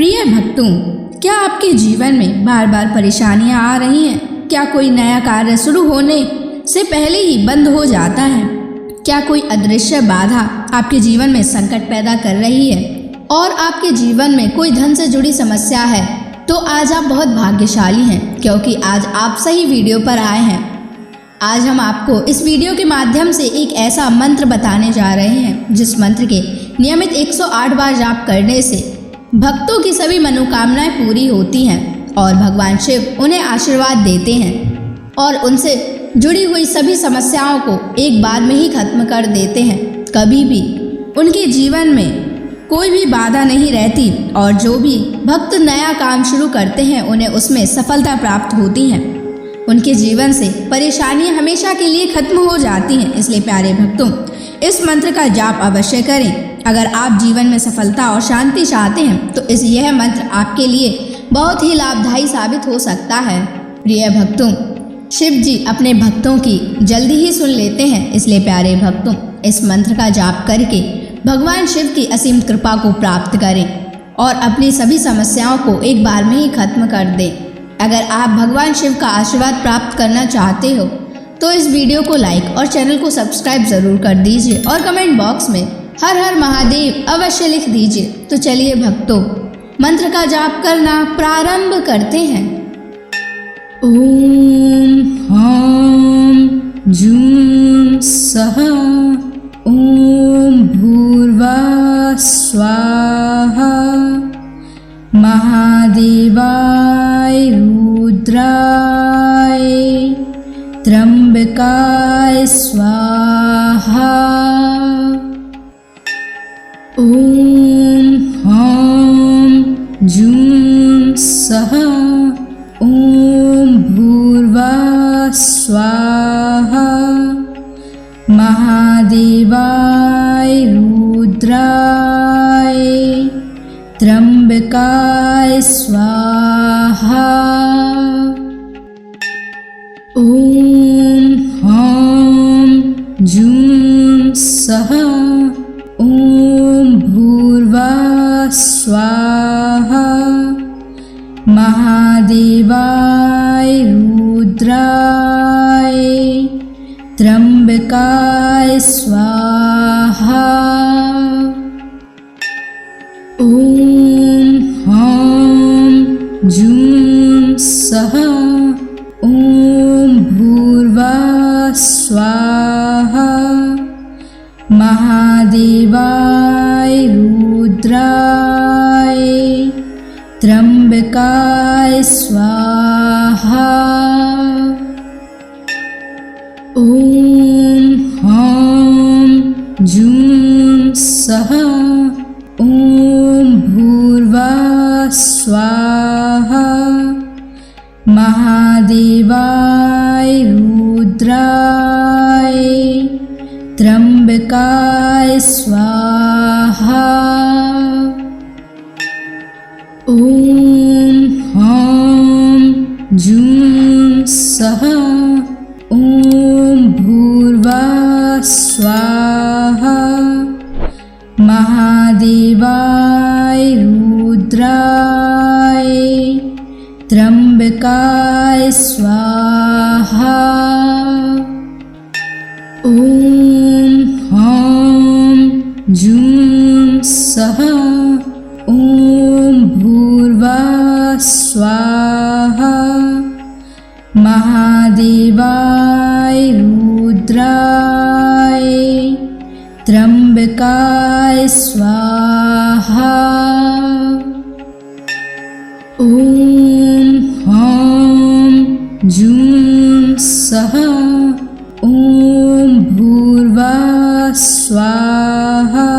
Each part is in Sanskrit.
प्रिय भक्तों, क्या आपके जीवन में बार बार परेशानियां आ रही हैं? क्या कोई नया कार्य शुरू होने से पहले ही बंद हो जाता है? क्या कोई अदृश्य बाधा आपके जीवन में संकट पैदा कर रही है और आपके जीवन में कोई धन से जुड़ी समस्या है? तो आज आप बहुत भाग्यशाली हैं, क्योंकि आज आप सही वीडियो पर आए हैं। आज हम आपको इस वीडियो के माध्यम से एक ऐसा मंत्र बताने जा रहे हैं जिस मंत्र के नियमित 108 बार जाप करने से भक्तों की सभी मनोकामनाएं पूरी होती हैं और भगवान शिव उन्हें आशीर्वाद देते हैं और उनसे जुड़ी हुई सभी समस्याओं को एक बार में ही खत्म कर देते हैं। कभी भी उनके जीवन में कोई भी बाधा नहीं रहती और जो भी भक्त नया काम शुरू करते हैं उन्हें उसमें सफलता प्राप्त होती है। उनके जीवन से परेशानियां हमेशा के लिए खत्म हो जाती हैं। इसलिए प्यारे भक्तों, इस मंत्र का जाप अवश्य करें। अगर आप जीवन में सफलता और शांति चाहते हैं तो यह मंत्र आपके लिए बहुत ही लाभदायी साबित हो सकता है। प्रिय भक्तों, शिव जी अपने भक्तों की जल्दी ही सुन लेते हैं। इसलिए प्यारे भक्तों, इस मंत्र का जाप करके भगवान शिव की असीम कृपा को प्राप्त करें और अपनी सभी समस्याओं को एक बार में ही खत्म कर दें। अगर आप भगवान शिव का आशीर्वाद प्राप्त करना चाहते हो तो इस वीडियो को लाइक और चैनल को सब्सक्राइब जरूर कर दीजिए और कमेंट बॉक्स में हर हर महादेव अवश्य लिख दीजिए। तो चलिए भक्तों, मंत्र का जाप करना प्रारंभ करते हैं। ओम ह्रां जूं सः ओम भूर्भुवः स्वाहा महादेवाय रुद्राय त्र्यंबकाय स्वाहा। ओम ह्रां जूं सः ओम भूर्भुवः स्वाहा महादेवाय रुद्राय त्र्यंबकाय स्वाहा। ओम ह्रां जूं सः ओम भूर्भुवः स्वाहा महादेवाय रुद्राय त्र्यंबकाय स्वाहा। ओम ह्रां जूं सः ओम भूर्भुवः स्वाहा महादेवाय रुद्राय त्र्यंबकाय स्वाहा। ओम ह्रां जूं सः ओम भूर्भुवः स्वाहा महादेवाय रुद्राय त्र्यंबकाय स्वाहा। ओम ह्रां जूं सः ओम भूर्भुवः स्वाहा महादेवाय रुद्राय त्र्यंबकाय स्वाहा। ओम ह्रां जूं सः ओम भूर्भुवः स्वाहा महादेवाय रुद्राय त्र्यंबकाय स्वाहा। ओम ह्रां जूं सः ओम भूर्भुवः स्वाहा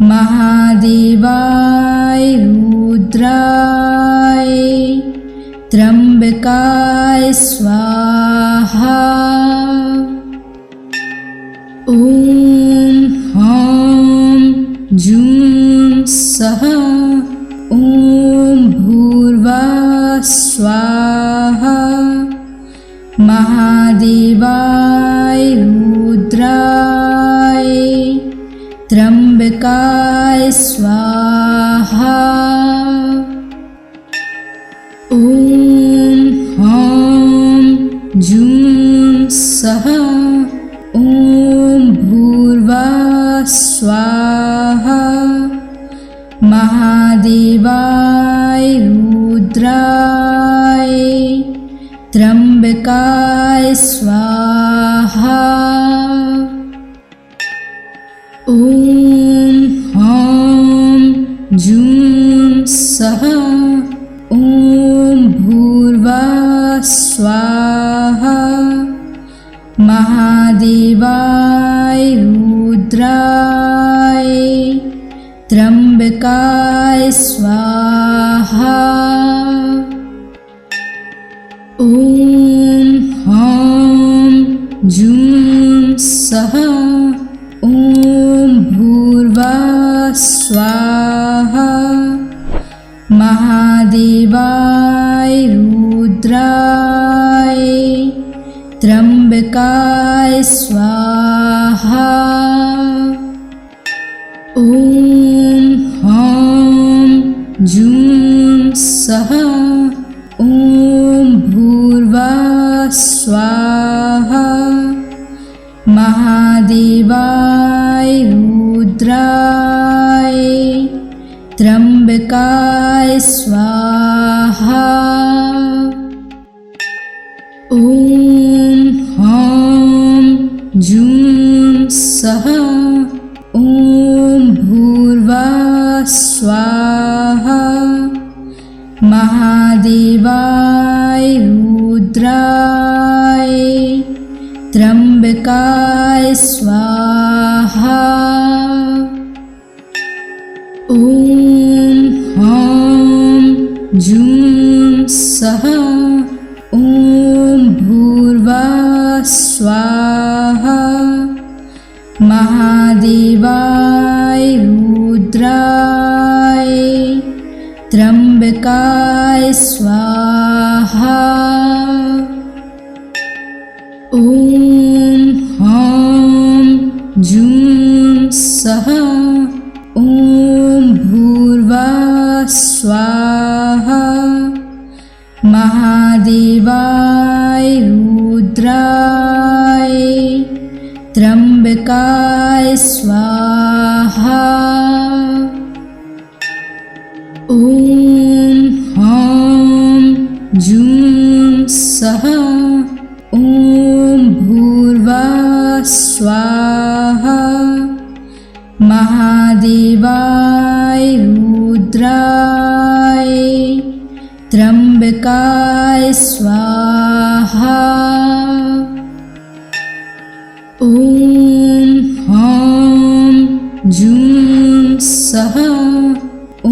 महादेवाय रुद्राय त्र्यंबकाय स्वाहा। ओम ह्रां जूं सः ओम भूर्भुवः स्वाहा महादेवाय रुद्राय त्र्यंबकाय स्वाहा। महादेवाय रुद्राय त्र्यंबकाय स्वाहा। ॐ ह्रां जूं सः ॐ भूर्भुवः स्वाहा। महादेवाय रुद्राय त्र्यंबकाय स्वाहा। ॐ ह्रां जूं सः ॐ भूर्भुवः स्वाहा। महादेवाय रुद्राय त्र्यंबकाय स्वाहा। ॐ ह्रां जूं सः ॐ भूर्भुवः स्वाहा। महादेवाय रुद्राय त्र्यंबकाय स्वाहा। ॐ ह्रां जूं सः ॐ भूर्भुवः स्वाहा। महादेवाय रुद्राय त्र्यंबकाय स्वाहा। ॐ ह्रां जूं सः ॐ भूर्भुवः स्वाहा। महादेवाय रुद्राय त्र्यंबकाय स्वाहा। ॐ ह्रां जूं सः ॐ भूर्भुवः स्वाहा। महादेवाय रुद्राय त्र्यंबकाय स्वाहा। ॐ ह्रां जूं सः ॐ भूर्भुवः स्वाहा। महादेवाय रुद्राय त्र्यंबकाय स्वाहा। ॐ ह्रां जूं सः ॐ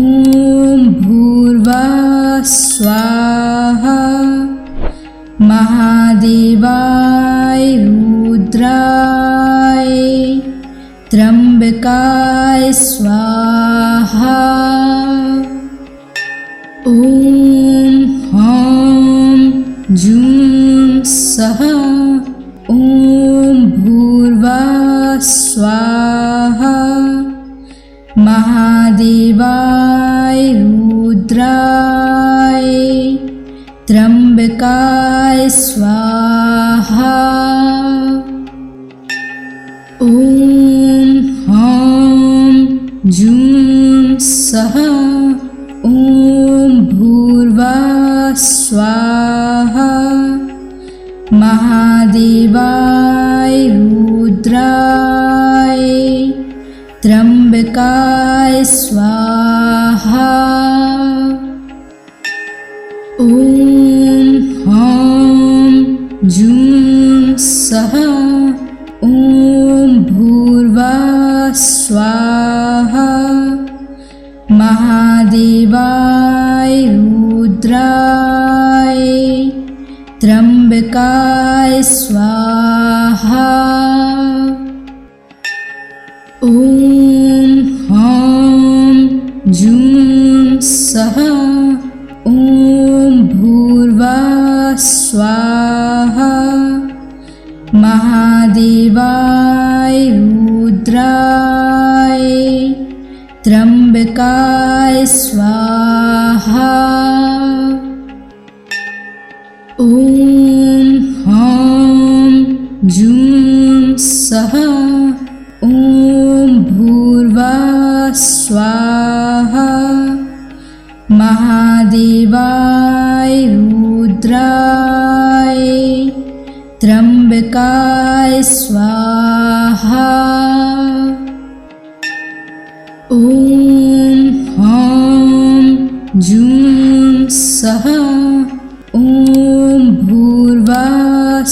भूर्भुवः स्वाहा। महादेवाय रुद्राय त्र्यंबकाय स्वाहा। ॐ ह्रां जूं सः ॐ भूर्भुवः स्वाहा। महादेवाय रुद्राय त्र्यंबकाय स्वाहा। ॐ ह्रां जूं सः ॐ भूर्भुवः स्वाहा। महादेवाय रुद्राय त्र्यंबकाय स्वाहा। ॐ ह्रां जूं सः ॐ भूर्भुवः स्वाहा। महादेवाय रुद्राय त्र्यंबकाय स्वाहा। ॐ ह्रां जूं सः ॐ भूर्भुवः स्वाहा। महादेवाय रुद्राय त्र्यंबकाय स्वाहा। ॐ ह्रां जूं सः ॐ भूर्भुवः स्वाहा। महादेवाय रुद्राय त्र्यंबकाय स्वाहा। ॐ ह्रां जूं सः ॐ भूर्भुवः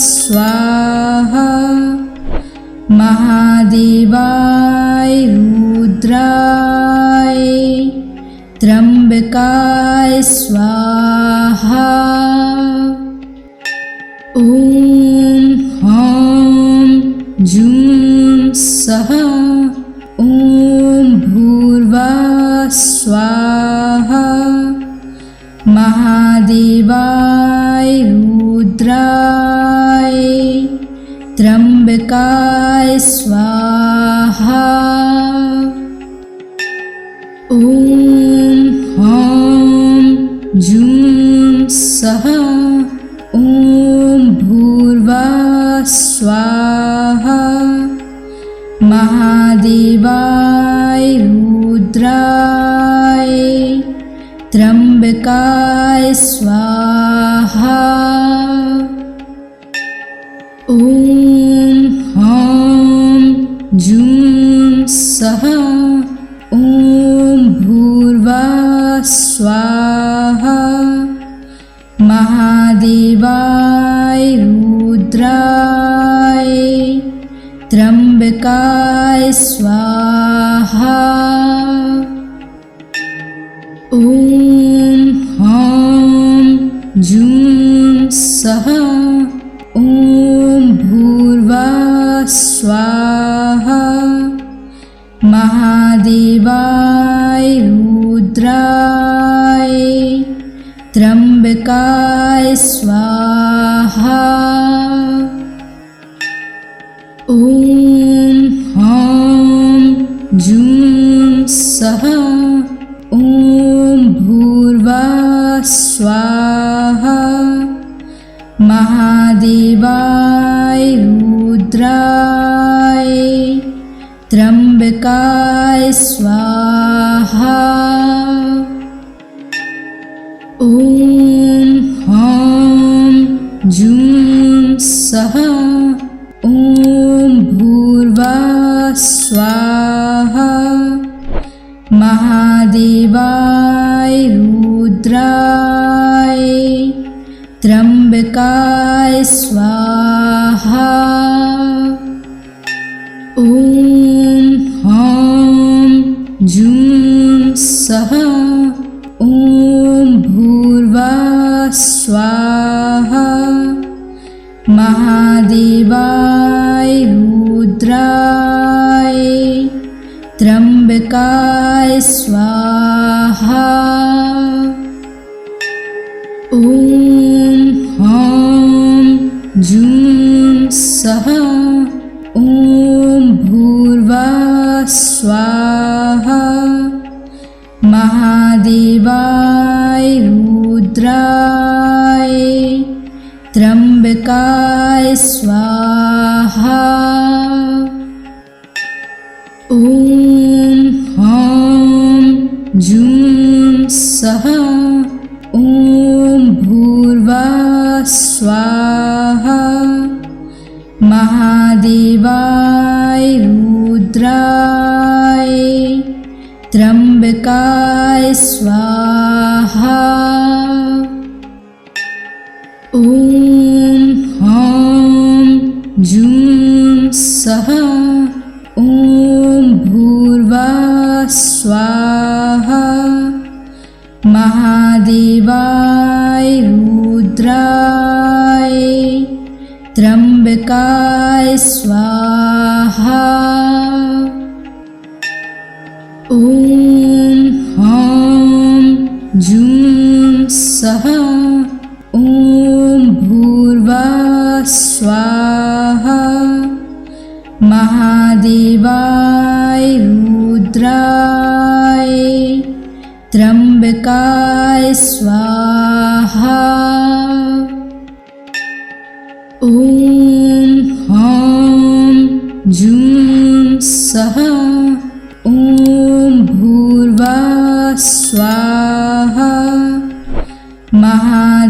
स्वाहा। महादेवाय रुद्राय त्र्यंबकाय स्वाहा। ॐ ह्रां जूं सः ॐ भूर्भुवः स्वाहा। महादेवाय रुद्राय त्र्यंबकाय स्वाहा। ॐ ह्रां जूं सः ॐ भूर्भुवः स्वाहा। महादेवाय रुद्राय त्र्यंबकाय स्वाहा। ॐ ह्रां जूं सः ॐ भूर्भुवः स्वाहा। महादेवाय रुद्राय त्र्यंबकाय स्वाहा। ॐ ह्रां जूं सः ॐ भूर्भुवः स्वाहा। महादेवाय रुद्राय त्र्यंबकाय स्वाहा। ॐ ह्रां जूं सः ॐ भूर्भुवः स्वाहा। महादेवाय रुद्राय त्र्यंबकाय स्वाहा। ॐ ह्रां जूं सः ॐ भूर्भुवः स्वाहा। महादेवाय रुद्राय त्र्यंबकाय स्वाहा। ॐ ह्रां जूं सः ॐ भूर्भुवः स्वाहा। महादेवाय रुद्राय त्र्यंबकाय स्वाहा। ॐ ह्रां जूं सः ॐ भूर्भुवः स्वाहा। महादेवाय रुद्राय त्र्यंबकाय स्वाहा। ॐ ह्रां जूं सः ॐ भूर्भुवः स्वाहा। महादेवाय रुद्राय त्र्यंबकाय स्वाहा। ॐ ह्रां जूं सः ॐ भूर्भुवः स्वाहा। महादेवाय रुद्राय त्र्यंबकाय स्वाहा। ॐ ह्रां जूं सः ॐ भूर्भुवः स्वाहा। महादेवाय रुद्राय त्र्यंबकाय स्वाहा। ॐ ह्रां जूं सः ॐ भूर्भुवः स्वाहा।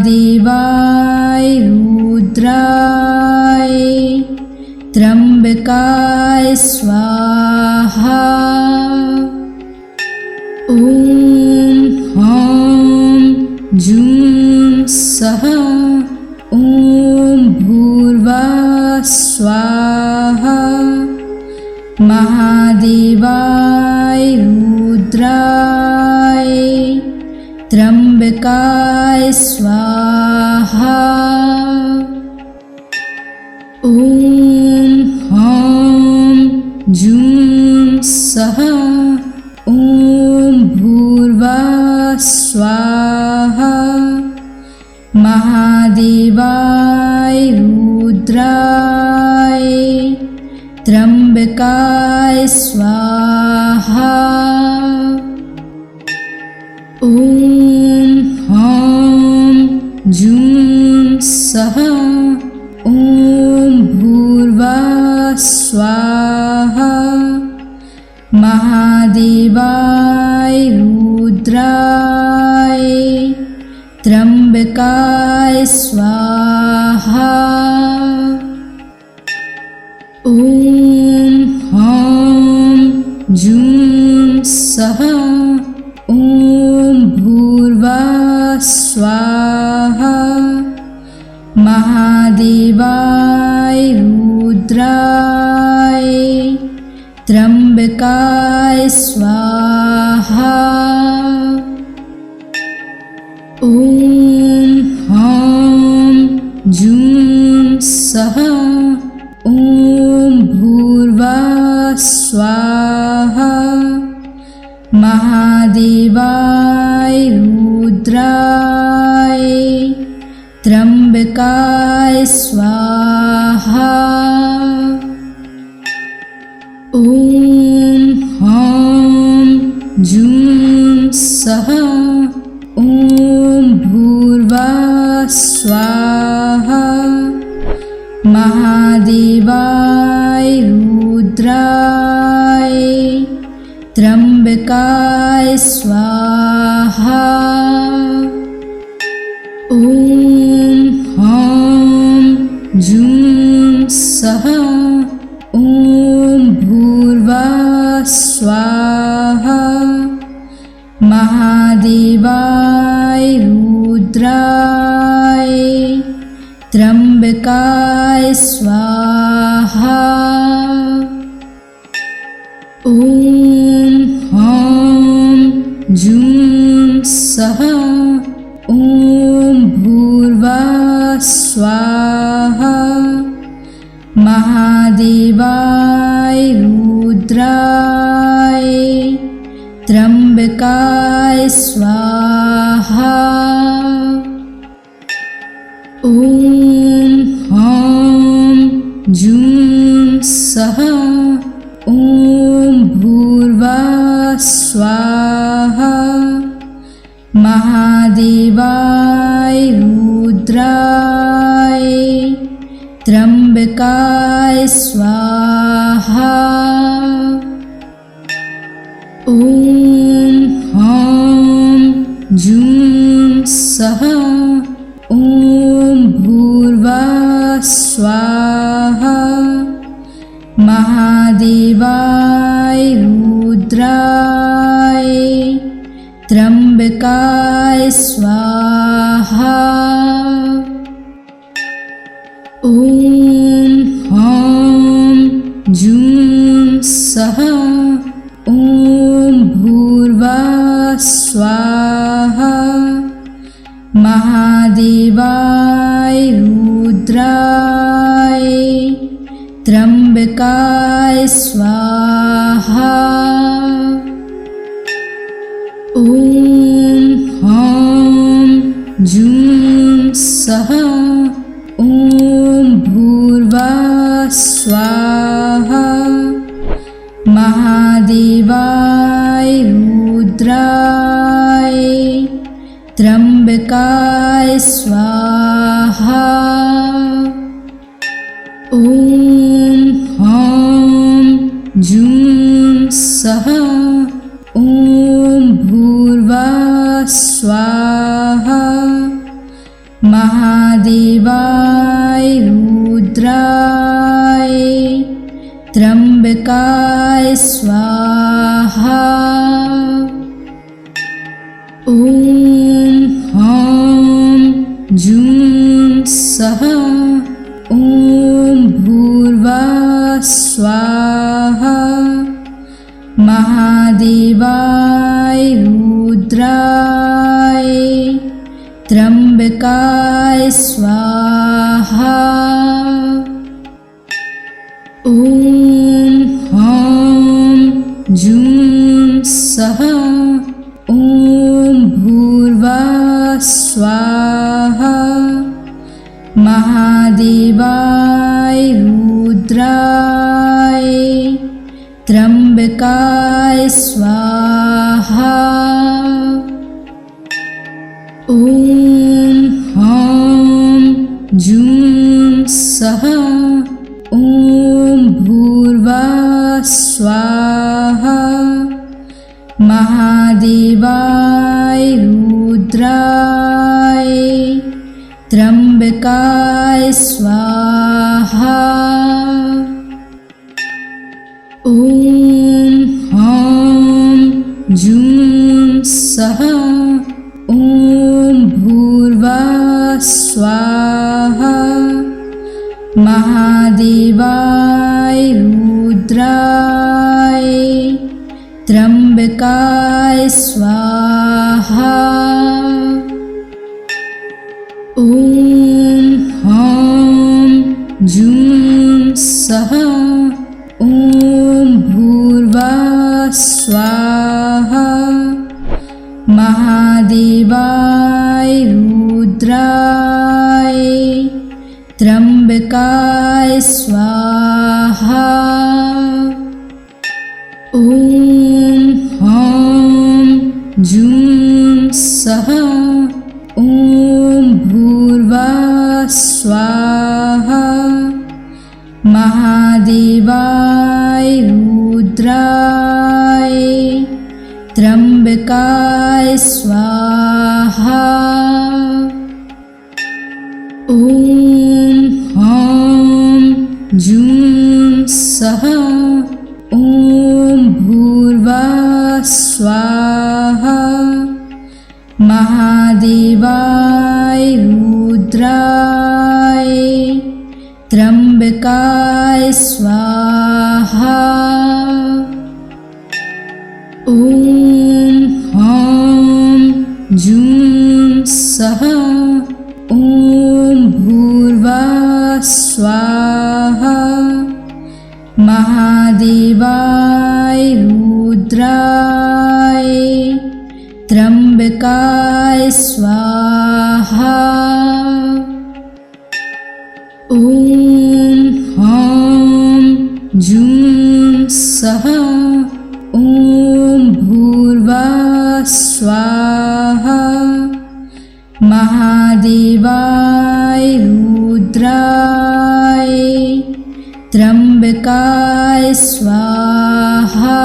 महादेवाय रुद्राय त्र्यंबकाय स्वाहा। ओम ह्रां जूं सः ओम भूर्भुवः स्वाहा। महादेवाय रुद्राय त्र्यंबकाय स्वाहा। ओम ह्रां जूं सः ओम भूर्भुवः स्वाहा। महादेवाय रुद्राय त्र्यंबकाय स्वाहा। ओम ह्रां जूं सः ओम भूर्भुवः स्वाहा। महादेवाय रुद्राय त्र्यंबकाय स्वाहा। ओम ह्रां जूं सः ओम भूर्भुवः स्वाहा। महादेवाय रुद्राय त्र्यंबकाय स्वाहा। ओम ह्रां जूं सः ओम भूर्भुवः स्वाहा। महादेवाय रुद्राय त्र्यंबकाय स्वाहा। ओम ह्रां जूं सः ओम भूर्भुवः स्वाहा। महादेवाय रुद्राय त्र्यंबकाय स्वाहा। ओम ह्रां जूं सः ओम भूर्भुवः स्वाहा। महादेवाय रुद्राय त्र्यंबकाय स्वाहा। ओम ह्रां जूं सः ओम भूर्भुवः स्वाहा। महादेवाय रुद्राय त्र्यंबकाय स्वाहा। ओम ह्रां जूं सः ओम भूर्भुवः स्वाहा। महादेवाय रुद्राय त्र्यंबकाय स्वाहा। ओम ह्रां जूं सः ओम भूर्भुवः स्वाहा। महादेवाय रुद्राय त्र्यंबकाय स्वाहा। ओम ह्रां जूं सः ओम भूर्भुवः स्वाहा। महादेवाय रुद्राय त्र्यंबकाय स्वाहा। ओम ह्रां जूं सः ओम भूर्भुवः स्वाहा। महादेवाय रुद्राय त्र्यंबकाय स्वाहा। ओम ह्रां जूं सः ओम भूर्भुवः स्वाहा। त्र्यंबकाय स्वाहा। ओम ह्रां जूं सः ओम भूर्भुवः स्वाहा। महादेवाय रुद्राय त्र्यंबकाय स्वाहा। ओम ह्रां जूं सः ओम भूर्भुवः स्वाहा। महादेवाय रुद्राय त्र्यंबकाय स्वाहा। ओम ह्रां जूं सः ओम भूर्भुवः स्वाहा। महादेवाय रुद्राय त्र्यंबकाय स्वाहा। ओम ह्रां जूं सः ओम भूर्भुवः स्वाहा। महादेवाय रुद्राय त्र्यंबकाय स्वाहा। ओम ह्रां जूं सः ओम भूर्भुवः स्वाहा। महादेवाय रुद्राय त्र्यंबकाय स्वाहा। ओम ह्रां जूं सः ओम भूर्भुवः स्वाहा। महादेवाय रुद्राय त्र्यंबकाय स्वाहा। ओम ह्रां जूं सः ओम भूर्भुवः स्वाहा। महादेवाय रुद्राय त्र्यंबकाय स्वाहा। ओम ह्रां जूं सः ओम भूर्भुवः स्वाहा। महादेवाय रुद्राय त्र्यंबकाय स्वाहा। ओम ह्रां जूं सः ओम भूर्भुवः स्वाहा। महादेवाय रुद्राय त्र्यंबकाय स्वाहा।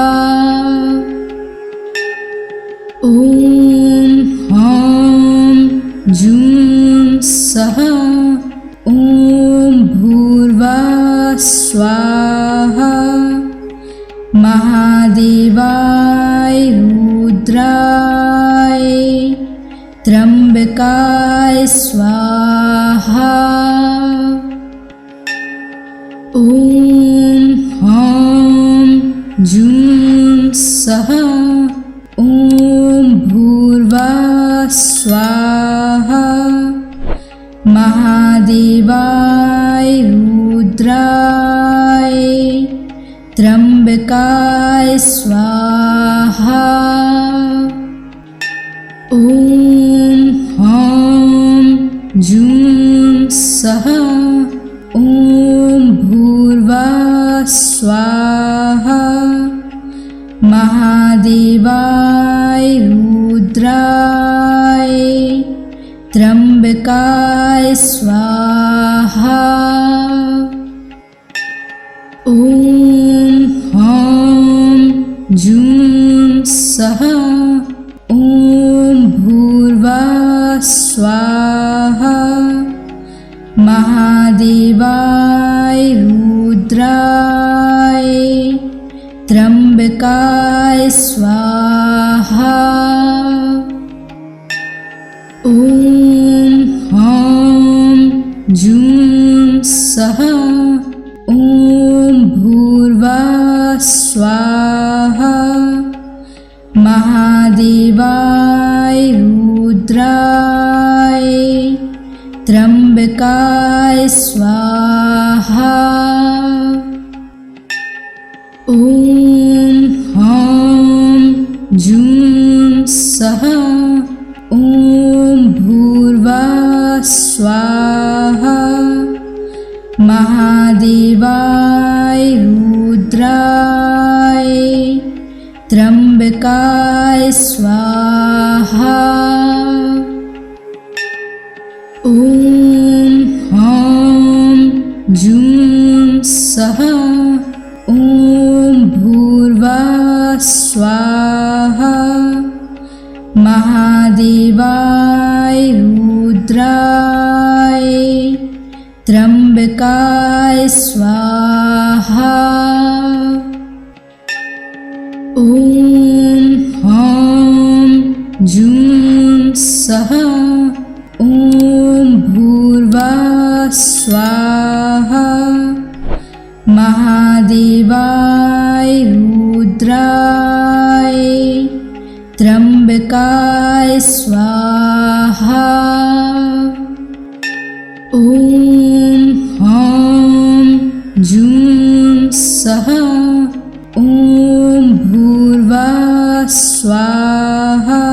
ओम ह्रां जूं सः ओम भूर्भुवः स्वाहा। महादेवाय रुद्राय त्र्यंबकाय स्वाहा। ओम ह्रां जूं सः ओम भूर्भुवः स्वाहा। महादेवाय रुद्राय त्र्यंबकाय स्वाहा। ओम ह्रां जूं सः ओम भूर्भुवः स्वाहा। महादेवाय रुद्राय त्र्यंबकाय स्वाहा। ओम ह्रां जूं सः ओम भूर्भुवः स्वाहा। महादेवाय रुद्राय त्र्यंबकाय स्वाहा। ओम ह्रां जूं सः ओम भूर्भुवः स्वाहा। महादेवाय रुद्राय त्र्यंबकाय स्वाहा। ओम ह्रां जूं सः ओम भूर्भुवः स्वाहा। महादेवाय रुद्राय त्र्यंबकाय स्वाहा। ओम ह्रां जूं सः ओम भूर्भुवः स्वाहा। महादेवाय रुद्राय त्र्यंबकाय स्वाहा। ओम ह्रां जूं सः ओम भूर्भुवः स्वाहा। महादेवाय रुद्राय त्र्यंबकाय स्वाहा। ओम ह्रां जूं सः ओम भूर्भुवः स्वाहा।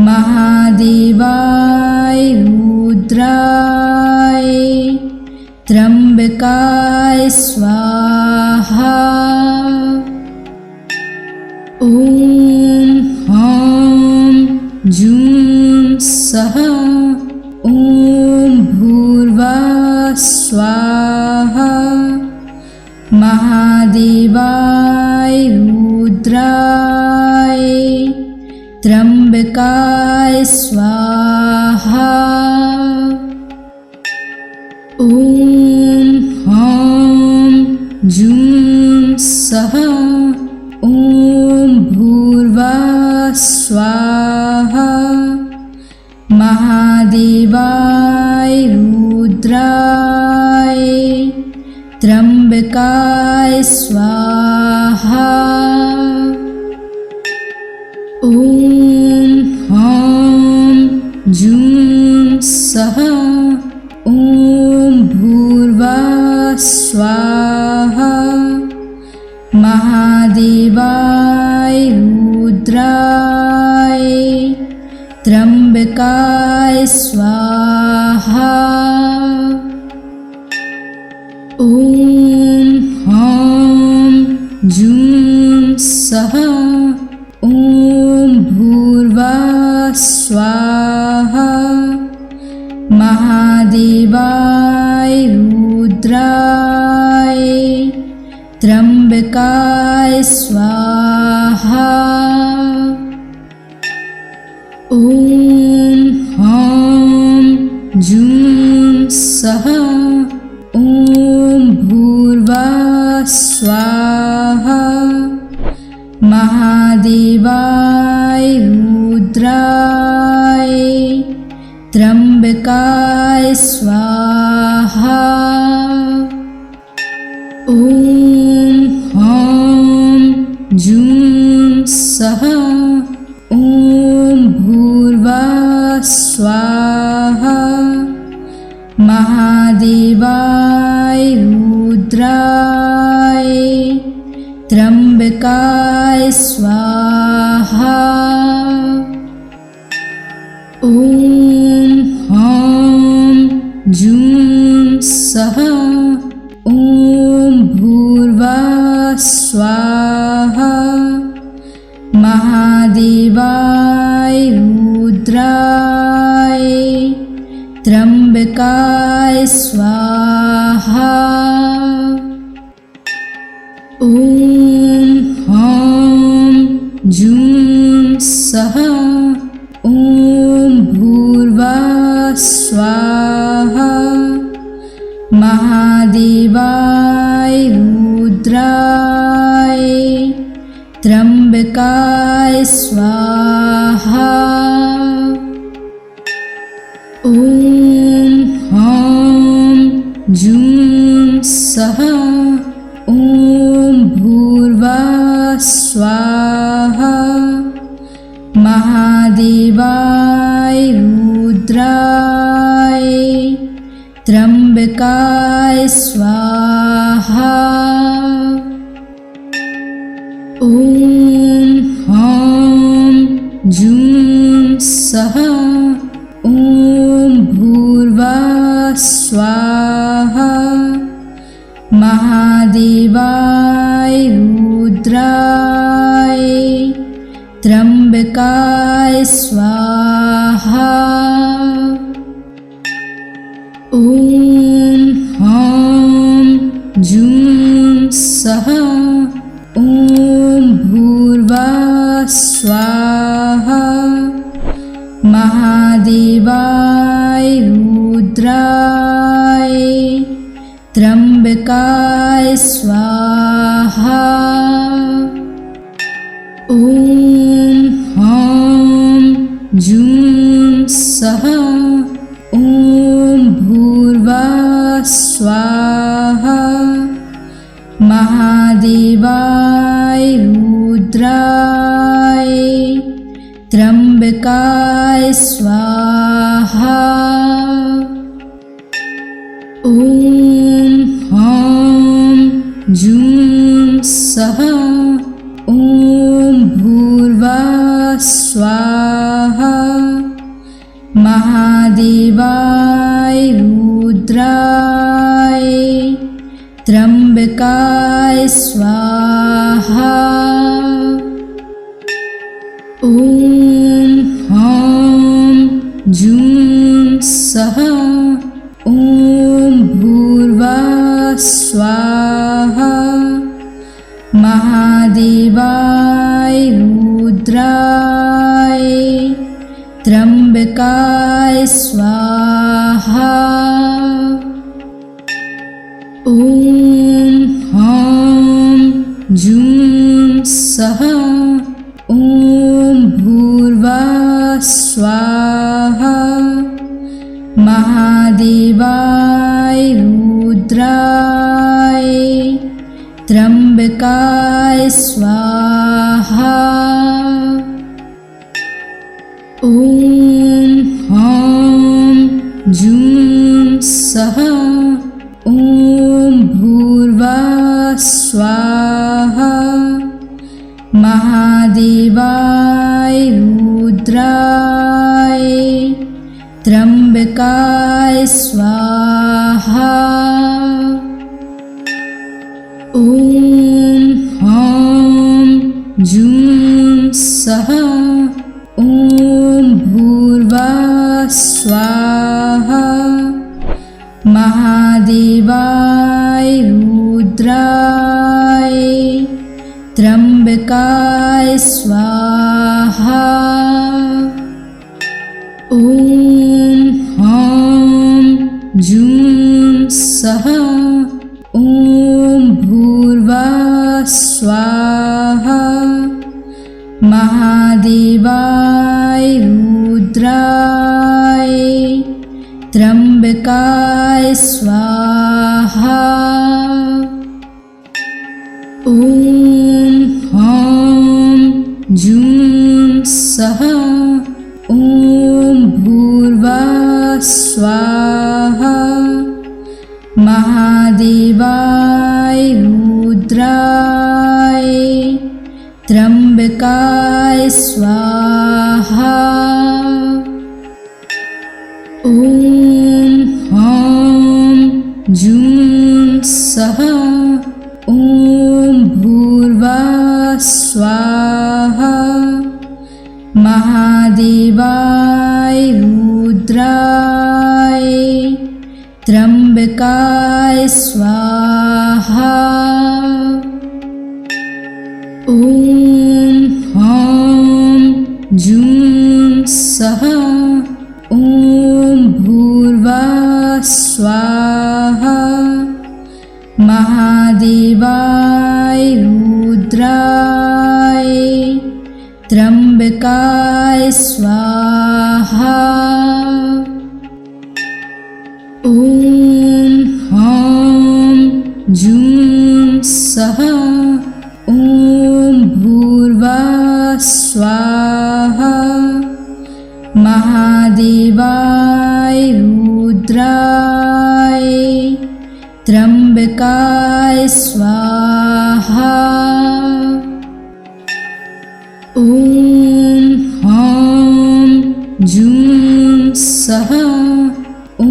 महादेवाय रुद्राय त्र्यंबकाय स्वाहा। ओम ह्रां जूं सः ओम भूर्भुवः स्वाहा। महादेवाय रुद्राय त्र्यंबकाय स्वाहा। ओम ह्रां जूं सः ओम भूर्भुवः स्वाहा। महादेवाय रुद्राय त्र्यंबकाय स्वाहा। ओम ह्रां जूं सः ओम भूर्भुवः स्वाहा। महादेवाय रुद्राय त्र्यंबकाय स्वाहा। ओम ह्रां जूं सः ओम भूर्भुवः स्वाहा। महादेवाय रुद्राय त्र्यंबकाय स्वाहा। ओम ह्रां जूं सः ओम भूर्भुवः स्वाहा। महादेवाय रुद्राय त्र्यंबकाय स्वाहा। ओम ह्रां जूं सः ओम भूर्भुवः स्वाहा। महादेवाय रुद्राय त्र्यंबकाय स्वाहा। ओम ह्रां जूं सः ओम भूर्भुवः स्वाहा। महादेवाय रुद्राय त्र्यंबकाय स्वाहा। ओम ह्रां जूं सः ओम भूर्भुवः स्वाहा। महादेवाय रुद्राय त्र्यंबकाय स्वाहा। ॐ ह्रां जूं सः ॐ भूर्भुवः स्वाहा। महादेवाय रुद्राय त्र्यंबकाय स्वाहा। ॐ ह्रां जूं सः ॐ भूर्भुवः स्वाहा। महादेवाय रुद्राय त्र्यंबकाय स्वाहा। ॐ ह्रां जूं सः ॐ भूर्भुवः स्वाहा। महादेवाय रुद्राय त्र्यंबकाय स्वाहा। ॐ ह्रां जूं सः ॐ भूर्भुवः स्वाहा। महादेवाय रुद्राय त्र्यंबकाय स्वाहा। ॐ ह्रां जूं सः ॐ भूर्भुवः स्वाहा। महादेवाय रुद्राय त्र्यंबकाय स्वाहा। ॐ ह्रां जूं सः ॐ भूर्भुवः स्वाहा। महादेवाय रुद्राय त्र्यंबकाय स्वाहा। ॐ ह्रां जूं सः ॐ भूर्भुवः स्वाहा। महादेवाय रुद्राय त्र्यंबकाय स्वाहा। ॐ ह्रां जूं सः ॐ भूर्भुवः स्वाहा। महादेवाय रुद्राय त्र्यंबकाय स्वाहा। ॐ ह्रां जूं सः ॐ भूर्भुवः स्वाहा। महादेवाय रुद्राय त्र्यंबकाय स्वाहा। ॐ ह्रां जूं सः ॐ भूर्भुवः स्वाहा। महादेवाय रुद्राय त्र्यंबकाय स्वाहा। ॐ ह्रां जूं सः ॐ भूर्भुवः स्वाहा। महादेवाय रुद्राय त्र्यंबकाय स्वाहा। ॐ ह्रां जूं सः ॐ भूर्भुवः स्वाहा। महादेवाय रुद्राय त्र्यंबकाय स्वाहा। ॐ ह्रां जूं सः ॐ भूर्भुवः स्वाहा। महादेवाय रुद्राय त्र्यंबकाय स्वाहा। ॐ ह्रां जूं सः ॐ भूर्भुवः स्वाहा। महादेवाय रुद्राय त्र्यंबकाय स्वाहा। ॐ ह्रां जूं सः ॐ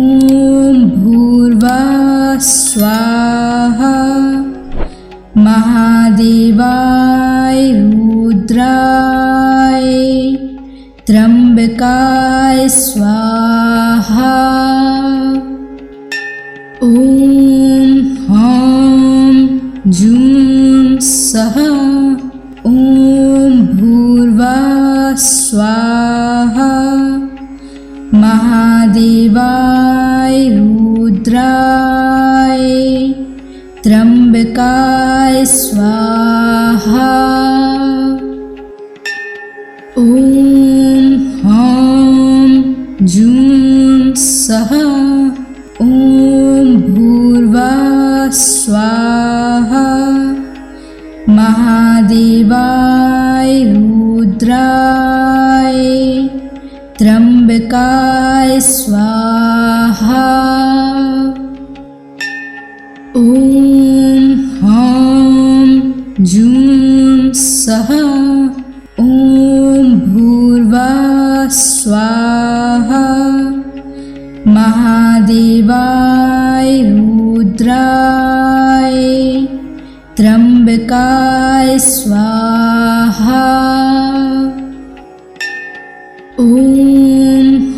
भूर्भुवः स्वाहा। महादेवाय रुद्राय त्र्यंबकाय स्वाहा। ॐ ह्रां जूं सः ॐ भूर्भुवः स्वाहा। महादेवाय रुद्राय त्र्यंबकाय स्वाहा। ॐ ह्रां जूं सः ॐ भूर्भुवः स्वाहा। महादेवाय रुद्राय त्र्यंबकाय स्वाहा। ॐ ह्रां जूं सः ॐ भूर्भुवः स्वाहा। महादेवाय रुद्राय त्र्यंबकाय स्वाहा। ॐ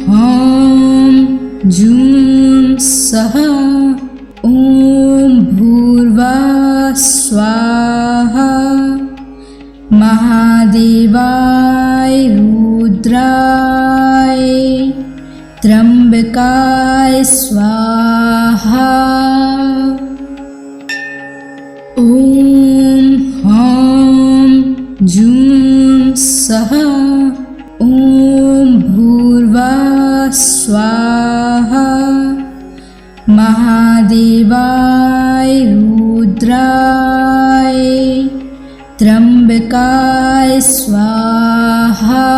ह्रां जूं सः ॐ भूर्भुवः स्वाहा। महादेवाय रुद्राय त्र्यंबकाय स्वाहा। ॐ ह्रां जूं सः ॐ भूर्भुवः स्वाहा। महादेवाय रुद्राय त्र्यंबकाय स्वाहा।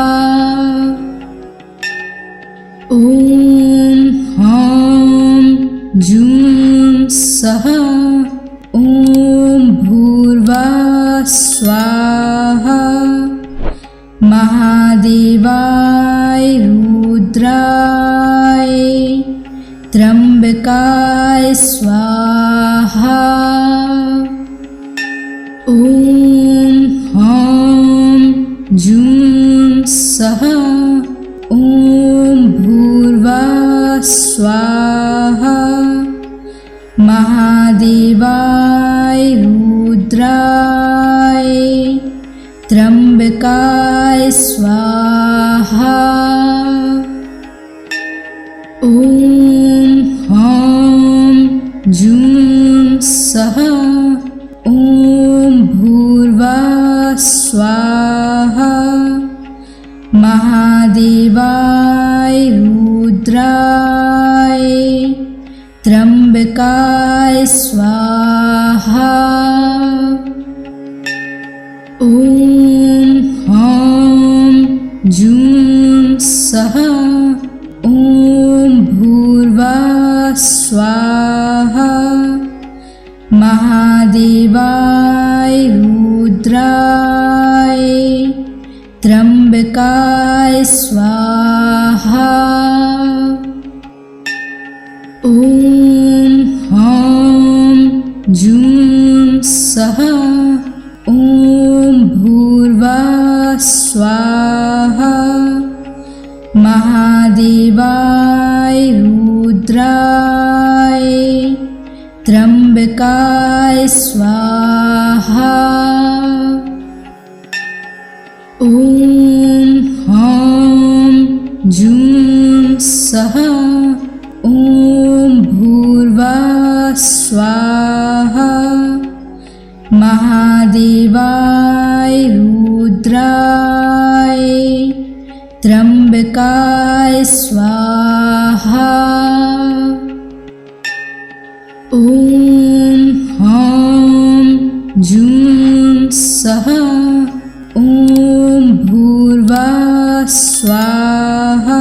ॐ ह्रां जूं सः ॐ भूर्भुवः स्वाहा। महादेवाय रुद्राय त्र्यंबकाय स्वाहा। ॐ ह्रां जूं सः ॐ भूर्भुवः स्वाहा। महादेवाय रुद्राय त्र्यंबकाय स्वाहा। ॐ ह्रां जूं सः ॐ भूर्भुवः स्वाहा। महादेवाय रुद्राय त्र्यंबकाय स्वाहा। ॐ ह्रां जूं सः ॐ भूर्भुवः स्वाहा। महादेवाय रुद्राय त्र्यंबकाय स्वाहा। ॐ ह्रां जूं सः ॐ भूर्भुवः स्वाहा। महादेवाय रुद्राय त्र्यंबकाय स्वाहा। ॐ ह्रां जूं सः ॐ भूर्भुवः स्वाहा। महादेवाय रुद्राय त्र्यंबकाय स्वाहा। ॐ ह्रां जूं सः ॐ भूर्भुवः स्वाहा।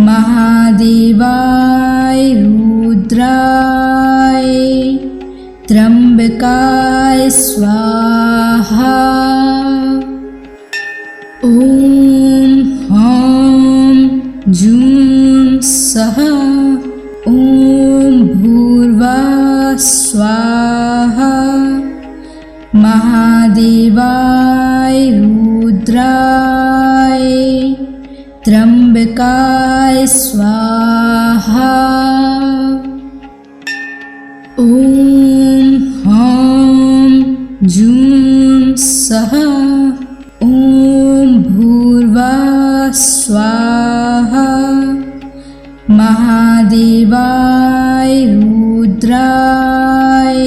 महादेवाय रुद्राय त्र्यंबकाय स्वाहा। ॐ ह्रां जूं सः ॐ भूर्भुवः स्वाहा। महादेवाय रुद्राय त्र्यंबकाय स्वाहा। ॐ ह्रां जूं सः ॐ भूर्भुवः स्वाहा। महादेवाय रुद्राय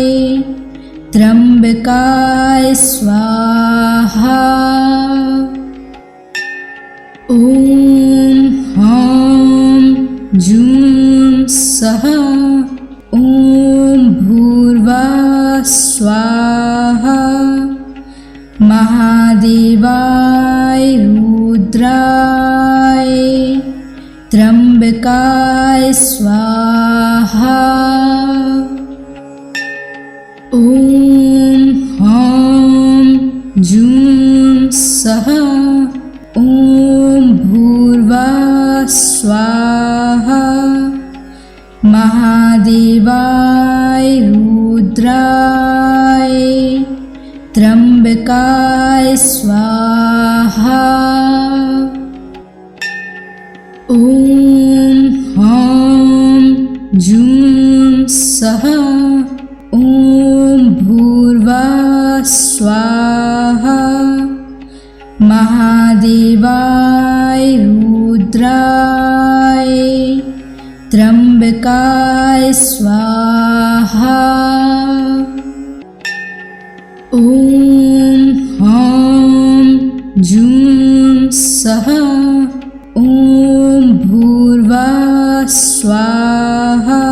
त्र्यंबकाय स्वाहा। ॐ ह्रां जूं सः ॐ भूर्भुवः स्वाहा। महादेवाय रुद्राय त्र्यंबकाय स्वाहा। ॐ ह्रां जूं सः ॐ भूर्भुवः स्वाहा। महादेवाय रुद्राय त्र्यंबकाय स्वाहा। ॐ ह्रां जूं सः ॐ भूर्भुवः स्वाहा। महादेवाय रुद्राय त्र्यंबकाय स्वाहा। ॐ ह्रां जूं सः ॐ भूर्भुवः स्वाहा।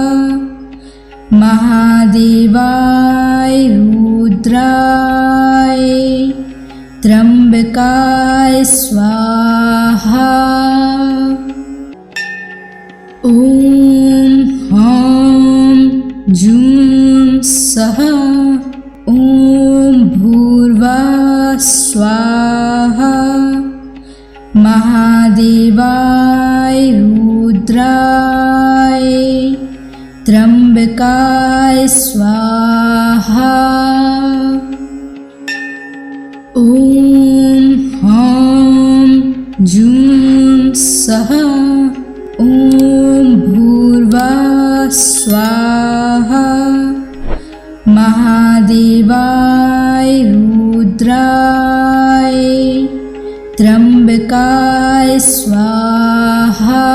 महादेवाय रुद्राय त्र्यंबकाय स्वाहा। ॐ ह्रां जूं सः ॐ भूर्भुवः स्वाहा। महादेवाय रुद्राय त्र्यंबकाय स्वाहा। ॐ ह्रां जूं सः ॐ भूर्भुवः स्वाहा। महादेवाय रुद्राय त्र्यंबकाय स्वाहा।